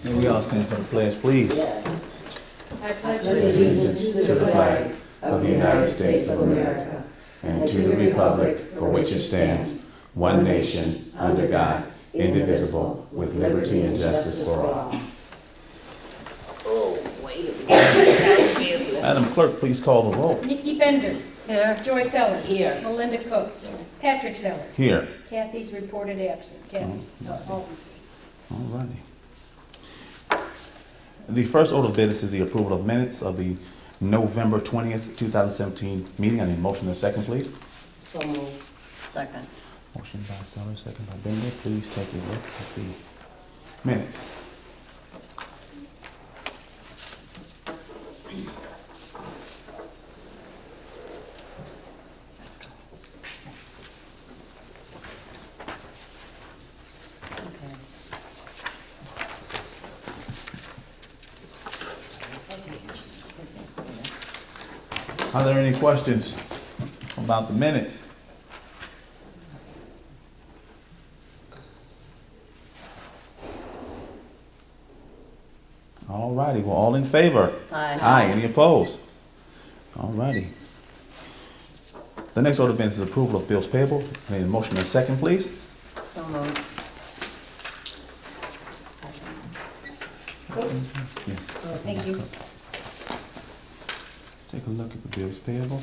May we all stand for the pledge, please. Yes. I pledge Allegiance to the flag of the United States of America and to the republic for which it stands, one nation, under God, indivisible, with liberty and justice for all. Oh, wait a minute. Madam Clerk, please call the roll. Nikki Bender. Here. Joy Sellers. Here. Melinda Cook. Patrick Sellers. Here. Kathy's reported absent. Kathy's Altonson. All righty. The first order of business is the approval of minutes of the November 20th, 2017 meeting. I need a motion and a second, please. So moved. Second. Motion by Sellers, second by Bender. Please take a look at the minutes. Are there any questions about the minutes? All righty, well, all in favor? Aye. Aye, any opposed? All righty. The next order of business is approval of bills payable. I need a motion and a second, please. So moved. Yes. Thank you. Let's take a look at the bills payable.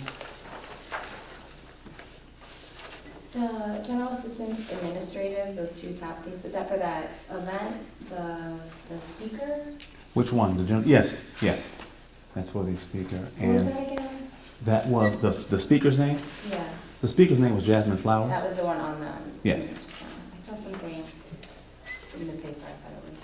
The general assistant administrative, those two top things, is that for that event, the speaker? Which one? The general? Yes, yes. That's for the speaker. What was And that again? that was the speaker's name? Yeah, The speaker's name was Jasmine Flowers? that was the one on the. Yes. I saw something in the paper, I thought it was.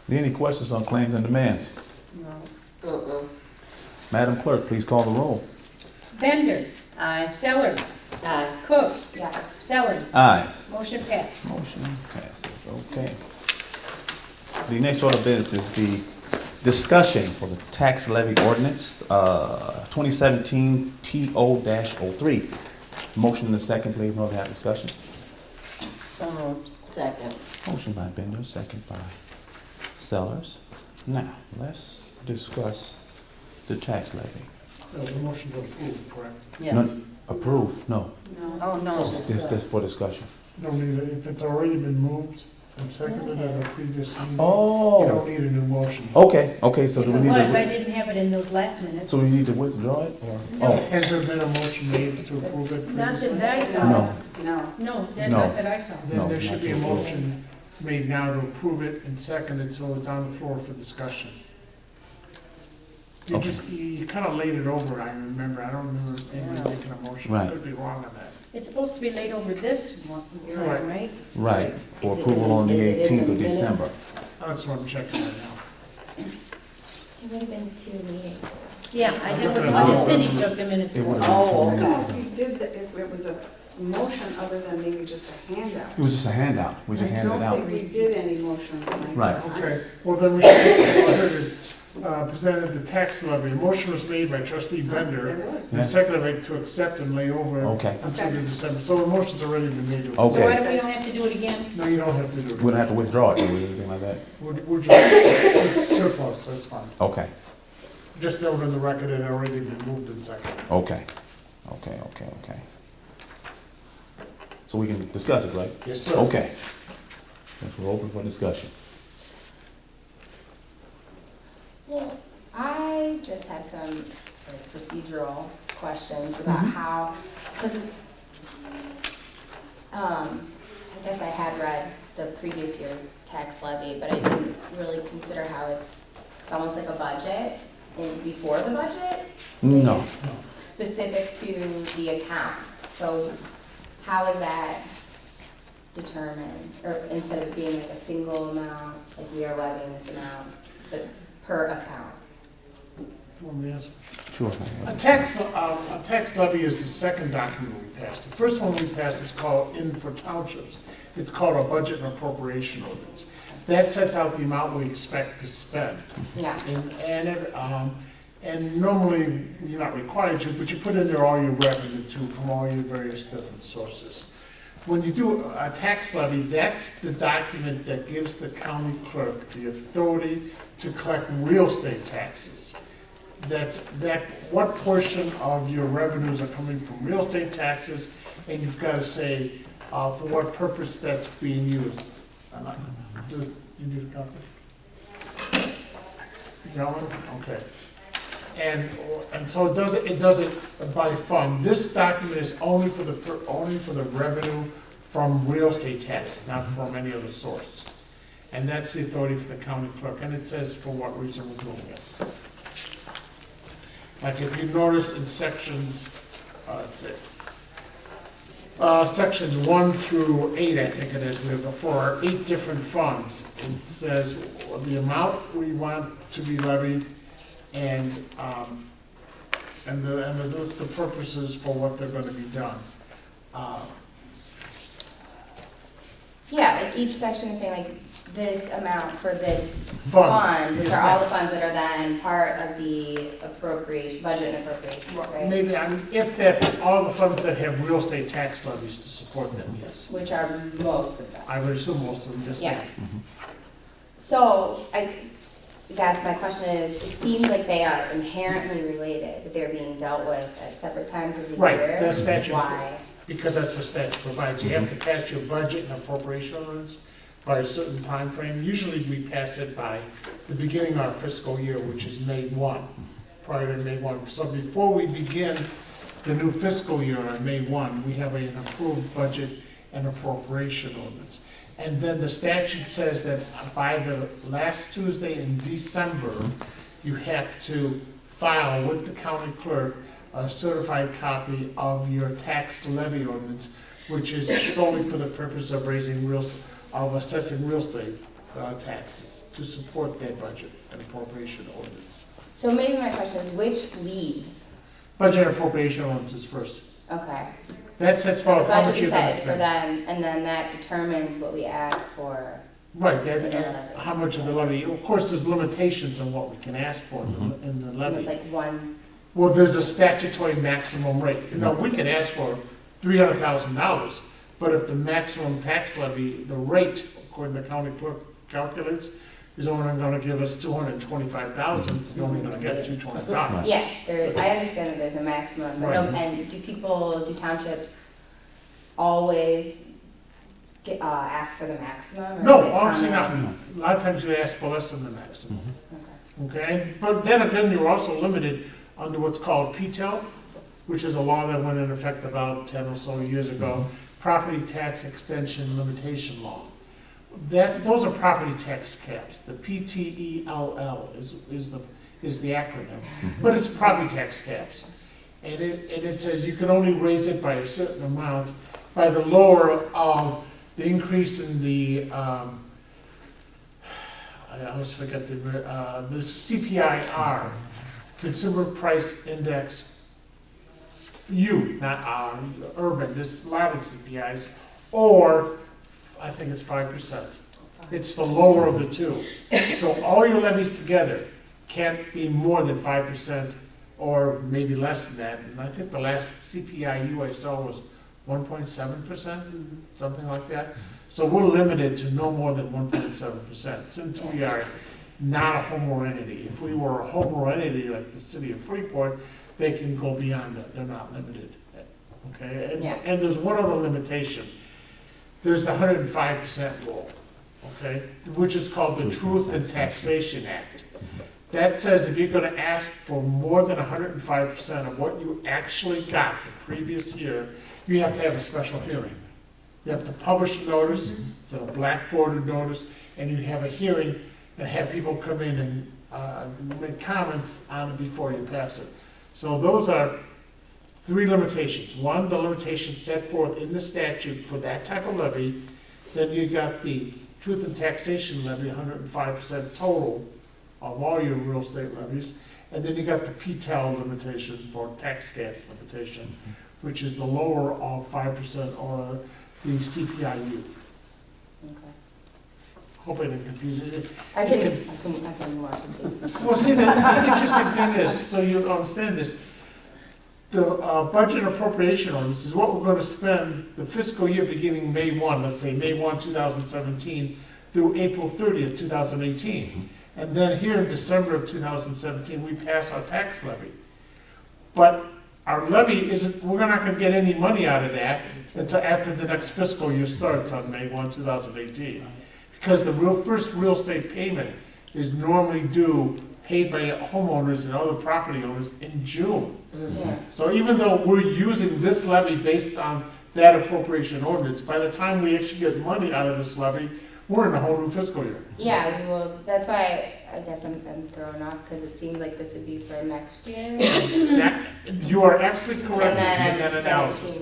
Any questions on claims and demands? No. Madam Clerk, please call the roll. Bender. Aye. Sellers. Aye. Cook. Yeah. Sellers. Aye. Motion passed. Motion passes, okay. The next order of business is the discussion for the tax levy ordinance, 2017 TO-03. Motion in the second, please, no have discussion. So moved. Second. Motion by Bender, second by Sellers. Now, let's discuss the tax levy. The motion to approve, correct? Yes. No, approve, no, Oh, no. it's just for discussion. Don't need it, if it's already been moved and seconded at a previous meeting, you Oh, don't need a new motion. okay, so If do it we need was, I to, didn't have it in those last minutes. so we need to withdraw it, or? No. Oh, Has there been a motion made to approve it Not previously? that I saw. no, No. No, No. not that I saw. Then No, there should not be a to approve. motion made now to approve it and seconded, so it's on the floor for discussion. You Okay. just, you kind of laid it over, I remember, I don't remember anybody making a motion, I Right. could be wrong on that. It's supposed to be laid over this one Right. time, right? right, for Is it approval in- on the is it in 18th the of minutes? December. That's what I'm checking right now. It would have been 2 meetings. Yeah, I think it was one that Cindy took the minutes It for. would've been Oh, 2 okay. minutes ago. If you did, if it was a motion other than maybe just a handout. It was just a handout, we just handed it I out. don't think we did any motions like Right. that. Okay, well then we should go ahead and presented the tax levy. A motion was made by trustee Bender, There was. and seconded to accept and lay over Okay. until the December. So the motion's already been made. So Okay. why do we don't have to do it again? No, you don't have to do it. We don't have to withdraw it, or anything like that? We're just it's surplus, so it's fine. Okay, Just note in the record it had already been moved and seconded. okay. So we can discuss it, right? Yes, sir. Okay. Yes, we're open for discussion. Well, I just have some procedural questions about how, because it's, I guess I had read the previous year's tax levy, but I didn't really consider how it's almost like a budget and before the budget. No. Specific to the accounts. So how is that determine, or instead of being like a single amount, like we are levying this amount, but per account? Want me to answer? Sure. A tax levy is the second document we passed. The first one we passed is called, for townships, it's called a budget and appropriation ordinance. That sets out the amount we expect to spend. Yeah, And normally, you're not required to, but you put in there all your revenue too, from all your various different sources. When you do a tax levy, that's the document that gives the county clerk the authority to collect real estate taxes. That what portion of your revenues are coming from real estate taxes, and you've got to say for what purpose that's being used. You need a copy? You got one? Okay. And so it does it by fund. This document is only for the revenue from real estate taxes, not from any other source. And that's the authority for the county clerk, and it says for what reason we're doing it. Like if you notice in sections, let's see, sections 1 through 8, I think it is, we have for our 8 different funds. It says the amount we want to be levied and the list of purposes for what they're going to be done. yeah, like each section is saying like this amount for this Fund. fund, which Yes, are all ma'am. the funds that are then part of the appropriation, budget and appropriation, right? Maybe, if that's all the funds that have real estate tax levies to support them, yes. Which are most of them. I would assume most of them, yes, Yeah. ma'am. So, I guess my question is, it seems like they are inherently related, but they're being dealt with at separate times of the Right, year. that's statute. Why? Because that's what statute provides. You have to pass your budget and appropriation ordinance by a certain time frame. Usually we pass it by the beginning of our fiscal year, which is May 1, prior to May 1. So before we begin the new fiscal year on May 1, we have an approved budget and appropriation ordinance. And then the statute says that by the last Tuesday in December, you have to file with the county clerk a certified copy of your tax levy ordinance, which is solely for the purpose of assessing real estate taxes to support that budget and appropriation ordinance. So maybe my question is, which leads? Budget and appropriation ordinance is first. Okay. That sets The forth how much budget you're you going to set is for spend. them, and then that determines what we ask for. Right, in the and levy. how much of the levy. Of course, there's limitations on what we can ask for in the And it's levy. like one, Well, there's a statutory maximum rate. You know, we can ask for $300,000, but if the maximum tax levy, the rate, according to the county clerk calculates, is only going to give us $225,000, you're only going to get $225. yeah, I understand that there's a maximum, but no, Right. and do townships always ask for the maximum? or No, is it obviously common? not. A lot of times you ask for less than the maximum. Okay. Okay, but then again, you're also limited under what's called PTEL, which is a law that went into effect about 10 or so years ago, Property Tax Extension Limitation Law. Those are property tax caps. The PTELL is the acronym, but it's property tax caps. And it says you can only raise it by a certain amount by the lower of the increase in the, I always forget the CPIR, Consumer Price Index, not R, urban, there's a lot of CPIs, or I think it's 5%. It's the lower of the two. So all your levies together can't be more than 5% or maybe less than that. And I think the last CPIU I saw was 1.7%, something like that. So we're limited to no more than 1.7% since we are not a home rule entity. If we were a home rule entity like the city of Freeport, they can go beyond that. They're not limited. Okay? And, Yeah. and there's one other limitation. There's the 105% rule, okay, which is called the Truth in Taxation Act. That says if you're going to ask for more than 105% of what you actually got the previous year, you have to have a special hearing. You have to publish a notice, it's a black bordered notice, and you have a hearing and have people come in and make comments on it before you pass it. So those are 3 limitations. One, the limitation set forth in the statute for that type of levy Then you got the truth and taxation levy, 105% total of all your real estate levies. And then you got the PTEL limitation, or tax gas limitation, which is the lower of 5% or the CPIU. Okay. Hope I didn't confuse you. I can watch it. Well, see, the interesting thing is, so you understand this, the budget appropriation ordinance is what we're going to spend the fiscal year beginning May 1, let's say May 1, 2017, through April 30th, 2018. And then here in December of 2017, we pass our tax levy. But our levy isn't, we're not going to get any money out of that until after the next fiscal year starts on May 1, 2018. Because the first real estate payment is normally due, paid by homeowners and other property owners in June. Yeah. So even though we're using this levy based on that appropriation ordinance, by the time we actually get money out of this levy, we're in a whole new fiscal year. Yeah, we will, that's why I guess I'm thrown off, because it seems like this would be for next year. That, you are absolutely correct And in that then analysis.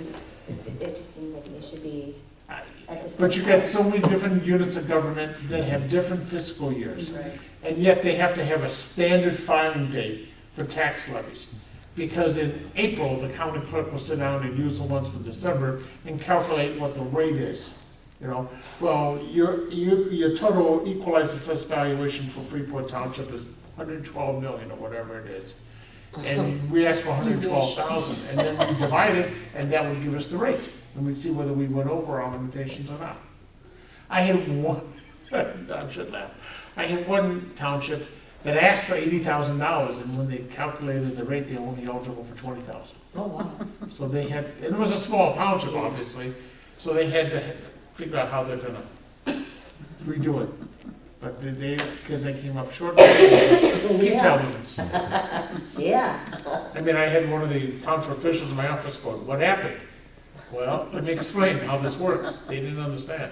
it just seems like they should be at the same But you time. got so many different units of government that have different fiscal years. Right. And yet they have to have a standard filing date for tax levies. Because in April, the county clerk will sit down and use the ones for December and calculate what the rate is. You know, well, your total equalized assessed valuation for Freeport Township is 112 million or whatever it is. And we asked for 112,000, and then we divide it, and that would give us the rate. And we'd see whether we went over our limitations or not. I had one, I should laugh. I had one township that asked for $80,000, and when they calculated the rate, they were only eligible for 20,000. Oh, wow. So they had, and it was a small township, obviously, so they had to figure out how they're gonna redo it. But because they came up short, retail limits. Yeah. I mean, I had one of the township officials in my office go, "What happened?" Well, let me explain how this works. They didn't understand.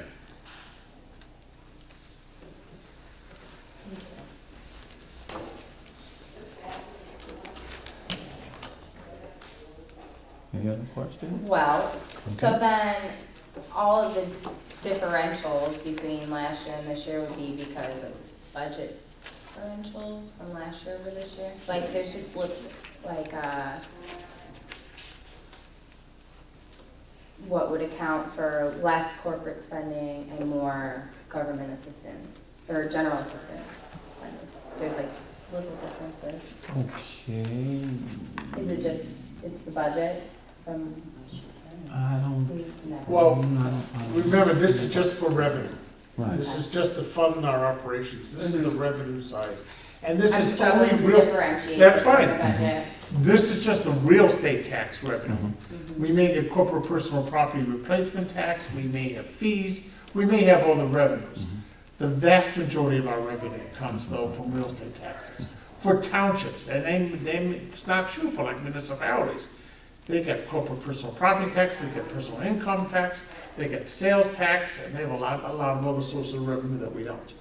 Any other questions? Well, so Okay. then, all of the differentials between last year and this year would be because of budget differentials from last year over this year? Like, there's just what would account for less corporate spending and more government assistance, or general assistance? There's like just little differences. Okay. Is it just, it's the budget from? I don't, Well, I don't- remember, this is just for revenue. Right. This is just to fund our operations. This is the revenue side. And this I'm is struggling only to real, differentiate. that's between fine. the budget. this is just the real estate tax revenue. Mhm. We may get corporate personal property replacement tax, we may have fees, we may have all the revenues. The vast majority of our revenue comes though from real estate taxes. For townships, and it's not true for like municipalities. They get corporate personal property tax, they get personal income tax, they get sales tax, and they have a lot of other sources of revenue that we don't.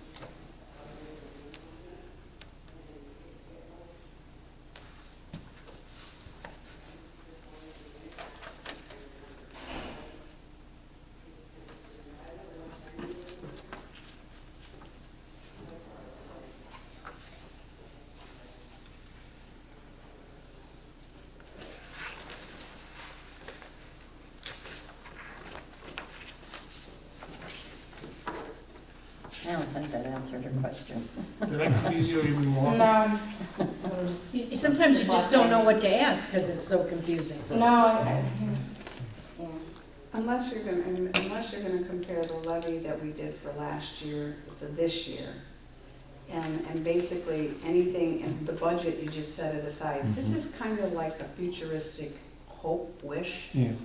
I don't think that answered your question. Did I confuse you even more? No. Sometimes you just don't know what to ask because it's so confusing. No, yeah. Unless you're gonna compare the levy that we did for last year to this year. And basically, anything in the budget, you just set it aside. This is kind of like a futuristic hope, wish, Yeah, it's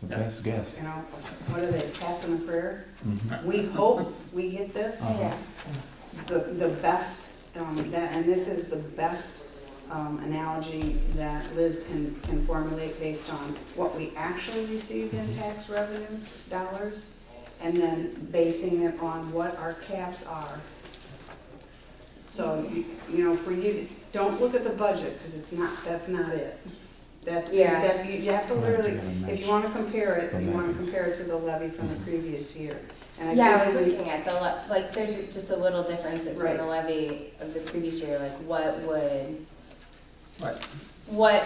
the best guess. you know, what are they, passing a prayer? Mhm. We hope we get this. Uh-huh. The best, and this is the best analogy that Liz can formulate based on what we actually received in tax revenue dollars, and then basing it on what our caps are. So, you know, for you, don't look at the budget, because that's not it. That's, Yeah. you have to Right, literally, you gotta if match you wanna compare it, the you wanna levies. compare it to the levy from the Mhm. previous year. And Yeah, I do was believe- looking at the, like, there's just a little differences from Right. the levy of the previous year, like what would, Right. what,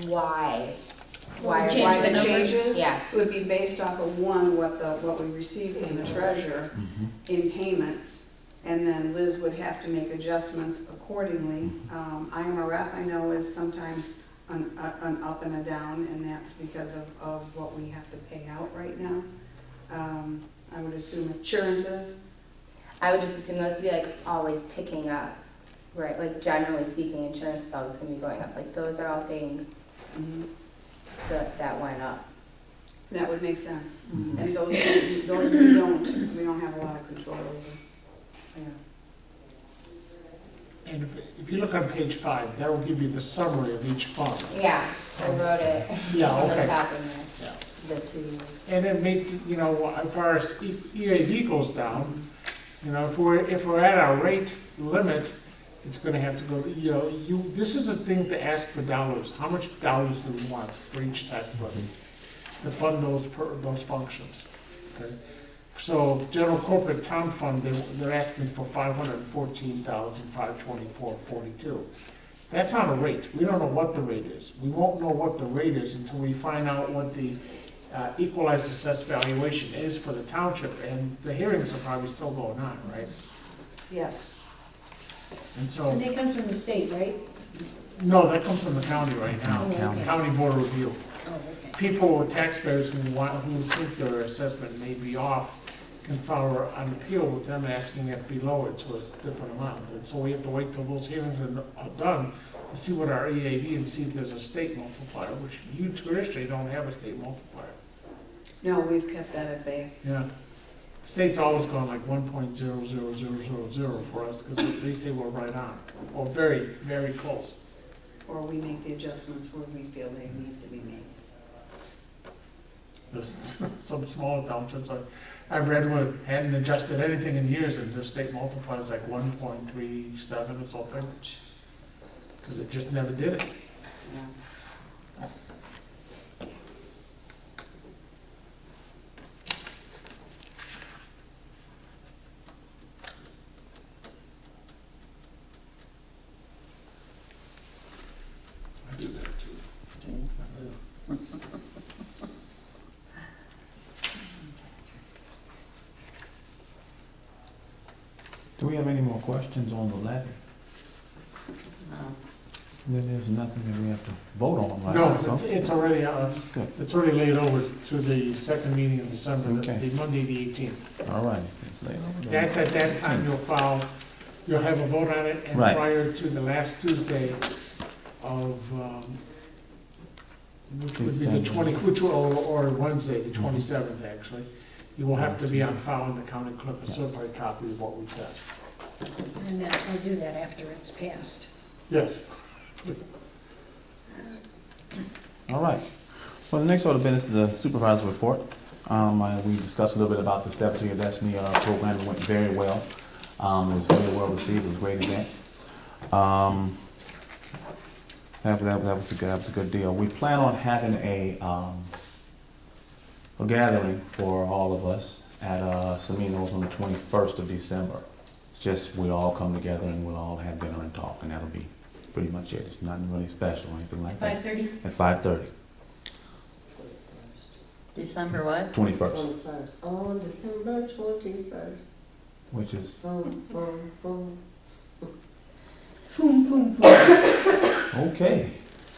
why? Well, we changed Why the the numbers? changes Yeah. would be based off of one, what we received from the treasurer Mhm. in payments, and then Liz would have to make adjustments accordingly. IMRF, I know, is sometimes an up and a down, and that's because of what we have to pay out right now. I would assume insurances, I would just assume those to be like always ticking up, right? Like generally speaking, insurance is always gonna be going up. Like those are all things that went up. that would make sense. Mhm. And those we don't have a lot of control over. Yeah. And if you look on page 5, that will give you the summary of each fund. Yeah, I wrote it Yeah, on the okay. top in Yeah. there, the two. And it made, you know, as far as EAV goes down, you know, if we're at our rate limit, it's gonna have to go, you know, this is a thing to ask for dollars. How much dollars do we want for each tax levy to fund those functions? Okay. So general corporate town fund, they're asking for $514,524.42. That's on a rate. We don't know what the rate is. We won't know what the rate is until we find out what the equalized assessed valuation is for the township, and the hearings are probably still going on, right? Yes. And so, And that comes from the state, right? no, that comes from the county right now, Oh, okay. County Board of Review. Oh, okay. People, taxpayers who think their assessment may be off, can file an appeal with them asking it be lowered to a different amount. And so we have to wait till those hearings are done to see what our EAV and see if there's a state multiplier, which you traditionally don't have a state multiplier. No, we've kept that at bay. Yeah. State's always gone like 1.00000 for us because they say we're right on, or very, very close. Or we make the adjustments where we feel they need to be made. There's some smaller townships, I read one hadn't adjusted anything in years, and their state multiplier was like 1.37 or something, because it just never did it. Yeah. I do that too. Do we have any more questions on the levy? Then there's nothing that we have to vote on, right? No, So- it's already, Good, it's already laid over to the second meeting in December, Okay. the Monday, the 18th. all right. It's laid over there. That's at that time you'll have a vote on it, and Right. prior to the last Tuesday of, which would be the December. 20, or Wednesday, the 27th, actually, you will have to be on file in the county clerk, a certified copy of what we said. And that, I'll do that after it's passed. Yes. All right. Well, the next order of business is the supervisor report. We discussed a little bit about the Step to Your Destiny program. It went very well. It was very well received. It was a great event. That was a good deal. We plan on having a gathering for all of us at Semino's on the 21st of December. It's just we all come together and we'll all have dinner and talk, and that'll be pretty much it. It's nothing really special or anything like that. 5:30? At 5:30, December what? 21st, 21st, on December 21st. which is, Boom, boom, boom. Foom, foom, foom. okay.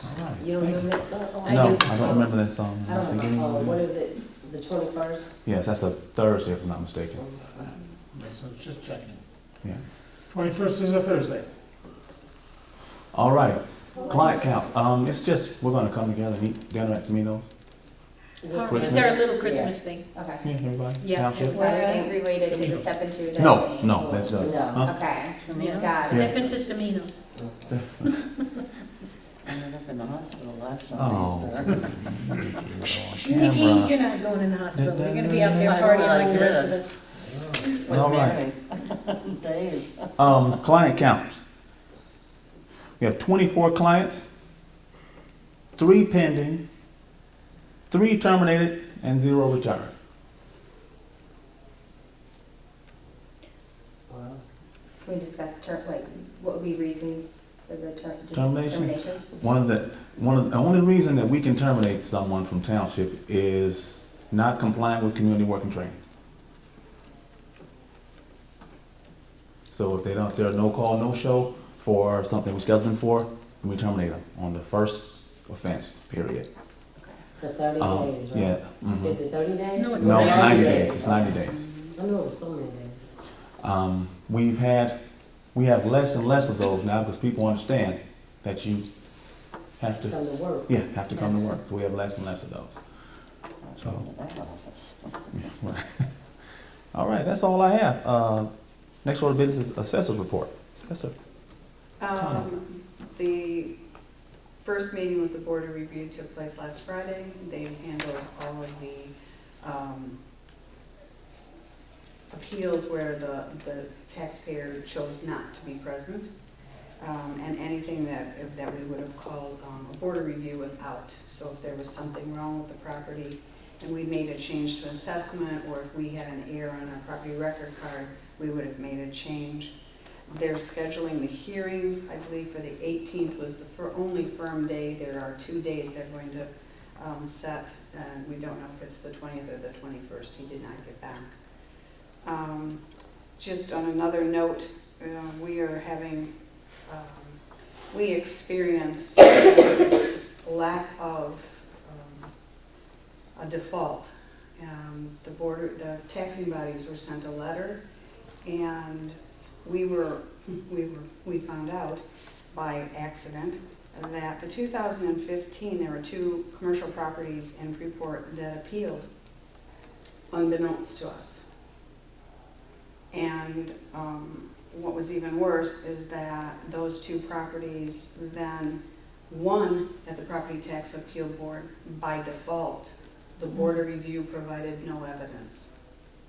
All right. You don't Thank remember that song? I No, do. I don't remember that song. I don't think know, anyone what does. is it, the 21st? Yes, that's a Thursday if I'm not mistaken. So it's just checking. Yeah. 21st is a Thursday. All righty. Client count. It's just, we're gonna come together and eat dinner at Semino's. Is It's it Christmas? our little Christmas thing. Okay. Yeah, everybody? Yeah. Township? Where Anything related to the Semino. step into your No, destiny? no, that's done. No. Huh? Okay, Semino? got it. Step into Semino's. I ended up in the hospital last Oh. Sunday. Nikki, Camera. you're not going in the hospital. You're gonna be out there partying like the rest of us. All right. Dave. Client counts. We have 24 clients. 3 pending, 3 terminated, and 0 returned. Wow. Can we discuss what would be reasons for the Termination? terminations? The only reason that we can terminate someone from township is not complying with community work and training. So if there's no call, no show for something we scheduled them for, then we terminate them on the first offense, period. For 30 days, right? Yeah. Mhm. Is it 30 days? No, it's No, it's 90 days. days, it's 90 days. I know it was so many days. We have less and less of those now because people understand that you have to, Come to work. yeah, have to come to work. So we have less and less of those. So, yeah, right. All right, that's all I have. Next order of business is assessor's report. Assessor. The first meeting with the Board of Review took place last Friday. They handled all of the appeals where the taxpayer chose not to be present, and anything that we would have called a Board of Review without. So if there was something wrong with the property and we made a change to assessment, or if we had an error on our property record card, we would have made a change. They're scheduling the hearings, I believe for the 18th was the only firm day. There are 2 days they're going to set, and we don't know if it's the 20th or the 21st. He did not get back. Just on another note, we experienced a lack of a default. The taxing bodies were sent a letter, and we found out by accident that the 2015, there were 2 commercial properties in Freeport that appealed unbeknownst to us. And what was even worse is that those 2 properties then won at the Property Tax Appeal Board by default. The Board of Review provided no evidence,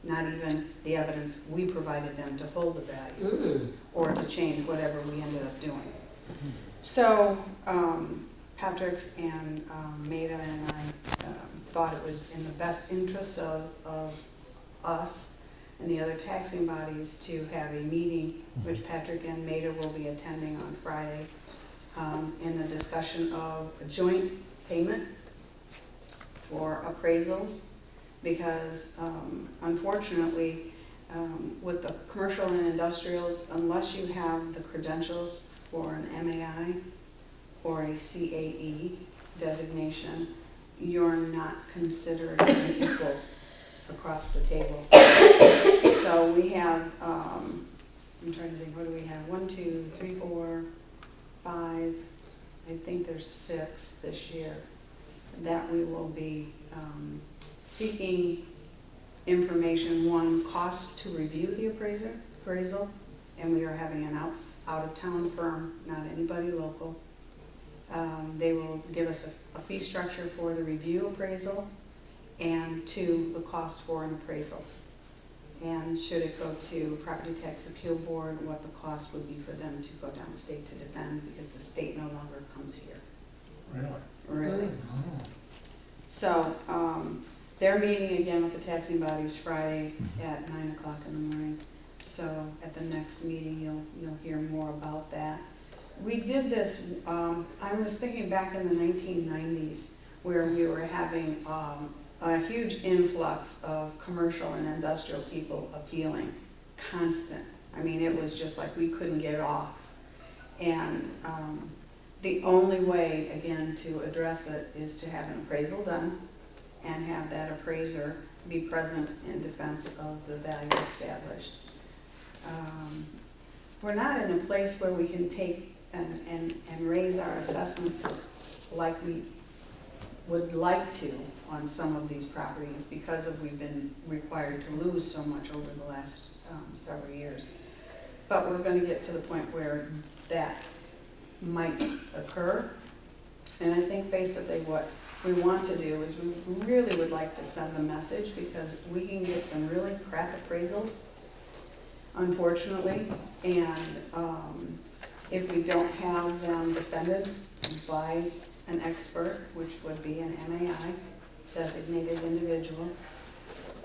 not even the evidence we provided them to hold the value or to change whatever we ended up doing. So Patrick and Maida and I thought it was in the best interest of us and the other taxing bodies to have a meeting, which Patrick and Maida will be attending on Friday, in the discussion of a joint payment for appraisals, because unfortunately with the commercial and industrials, unless you have the credentials for an MAI or a CAE designation, you're not considered an equal across the table. So we have, I'm trying to think, what do we have? 1, 2, 3, 4, 5, I think there's 6 this year that we will be seeking information. 1, cost to review the appraisal, and we are having an out-of-town firm, not anybody local. They will give us a fee structure for the review appraisal, and 2, the cost for an appraisal. And should it go to Property Tax Appeal Board, what the cost would be for them to go downstate to defend, because the state no longer comes here. Really? So they're meeting again with the taxing bodies Friday at 9 o'clock in the morning. So at the next meeting, you'll hear more about that. We did this, I was thinking back in the 1990s, where we were having a huge influx of commercial and industrial people appealing, constant. I mean, it was just like we couldn't get off. And the only way, again, to address it is to have an appraisal done and have that appraiser be present in defense of the value established. We're not in a place where we can take and raise our assessments like we would like to on some of these properties because we've been required to lose so much over the last several years. But we're going to get to the point where that might occur. And I think basically what we want to do is we really would like to send the message, because we can get some really crap appraisals, unfortunately, and if we don't have them defended by an expert, which would be an MAI, designated individual,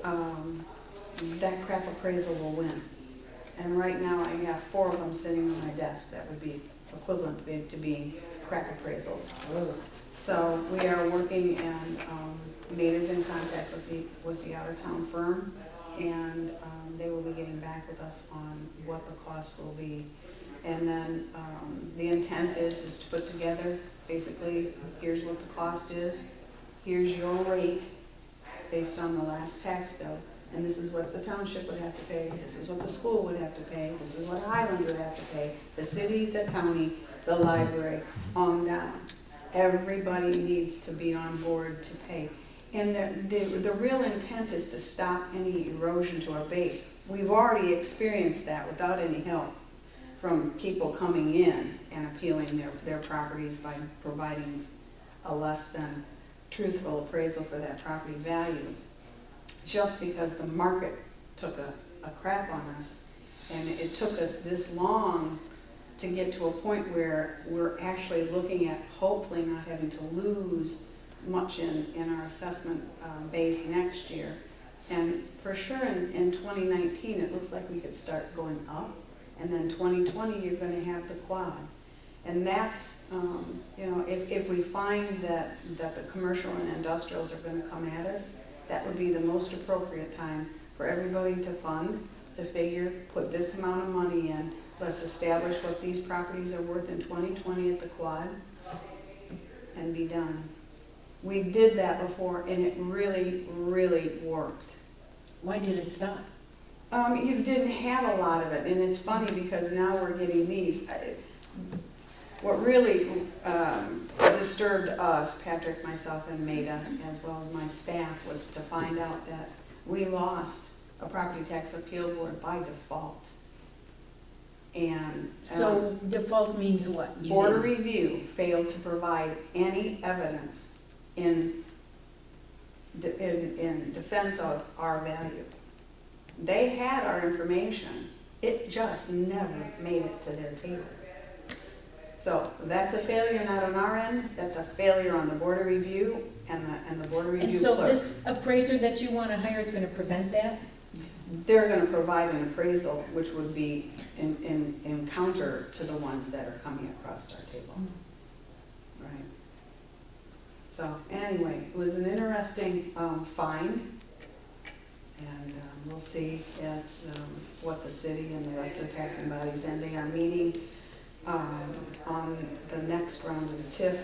that crap appraisal will win. And right now, I have 4 of them sitting on my desk that would be equivalent to being crap appraisals. So we are working, and Nate is in contact with the out-of-town firm, and they will be getting back with us on what the cost will be. And then the intent is to put together, basically, here's what the cost is, here's your rate based on the last tax bill, and this is what the township would have to pay, this is what the school would have to pay, this is what Highland would have to pay, the city, the county, the library, on down. Everybody needs to be on board to pay. And the real intent is to stop any erosion to our base. We've already experienced that without any help from people coming in and appealing their properties by providing a less than truthful appraisal for that property value, just because the market took a crap on us. And it took us this long to get to a point where we're actually looking at hopefully not having to lose much in our assessment base next year. And for sure in 2019, it looks like we could start going up. And then 2020, you're going to have the quad. And that's, if we find that the commercial and industrials are going to come at us, that would be the most appropriate time for everybody to fund, to figure, put this amount of money in, let's establish what these properties are worth in 2020 at the quad, and be done. We did that before, and it really, really worked. Why did it stop? You didn't have a lot of it, and it's funny because now we're getting these. What really disturbed us, Patrick, myself, and Maida, as well as my staff, was to find out that we lost a property tax appeal board by default. And So default means what? You Board of didn't- Review failed to provide any evidence in defense of our value. They had our information, it just never made it to their table. So that's a failure not on our end, that's a failure on the Board of Review and the Board of And Review so clerk. this appraiser that you want to hire is going to prevent that? They're gonna provide an appraisal which would be in counter to the ones that are coming across our table. Right. So anyway, it was an interesting find. And we'll see what the city and the rest of the taxing bodies, and they are meeting on the next round of the TIF.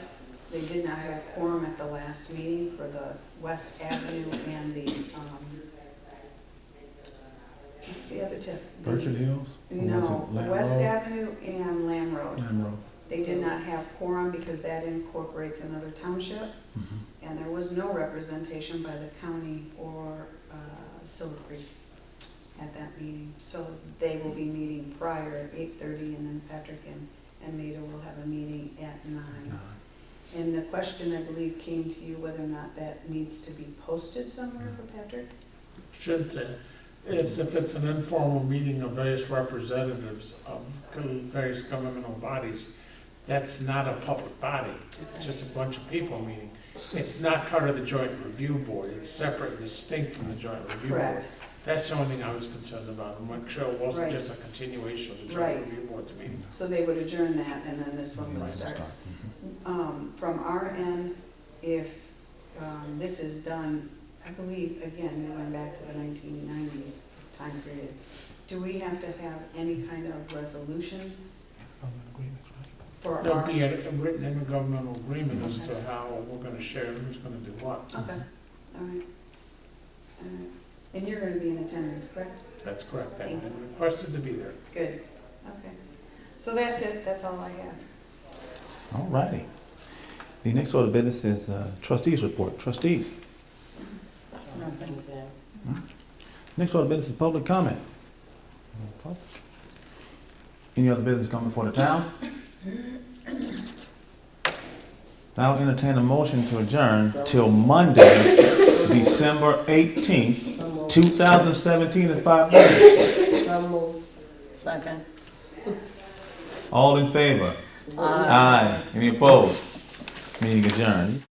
They did not have quorum at the last meeting for the West Avenue and the, what's the other TIF? Virgin Hills? Or was it No, Lamb West Road? Avenue and Lamb Road. Lamb Road. They did not have quorum because that incorporates another township, and there was no representation by the county or Silver Creek at that meeting. So they will be meeting prior at 8:30, and then Patrick and Maida will have a meeting at 9. And the question, I believe, came to you whether or not that needs to be posted somewhere for Patrick? Should say, is if it's an informal meeting of various representatives of various governmental bodies, that's not a public body. It's just a bunch of people meeting. It's not part of the joint review board. It's separate and distinct from the joint review board. Correct. That's the only thing I was concerned about. I'm not sure it wasn't Right. just a continuation of the Right. joint review board's meeting. So they would adjourn that, and then this one would start. From our end, if this is done, I believe, again, going back to the 1990s time period, do we have to have any kind of resolution for There'll our? be a written intergovernmental agreement as to how we're gonna share who's gonna do what. Okay, all right. All right. And you're gonna be in attendance, correct? That's correct. I've Thank been requested to be there. Good, okay. So that's it, that's all I have. All righty. The next order of business is trustees report. Trustees. Nothing. Next order of business is public comment. Any other business coming before the town? I'll entertain a motion to adjourn till Monday, December 18th, 2017 at 5:30. So moved. Second. All in favor? Aye. Aye. Any opposed? Meeting adjourned.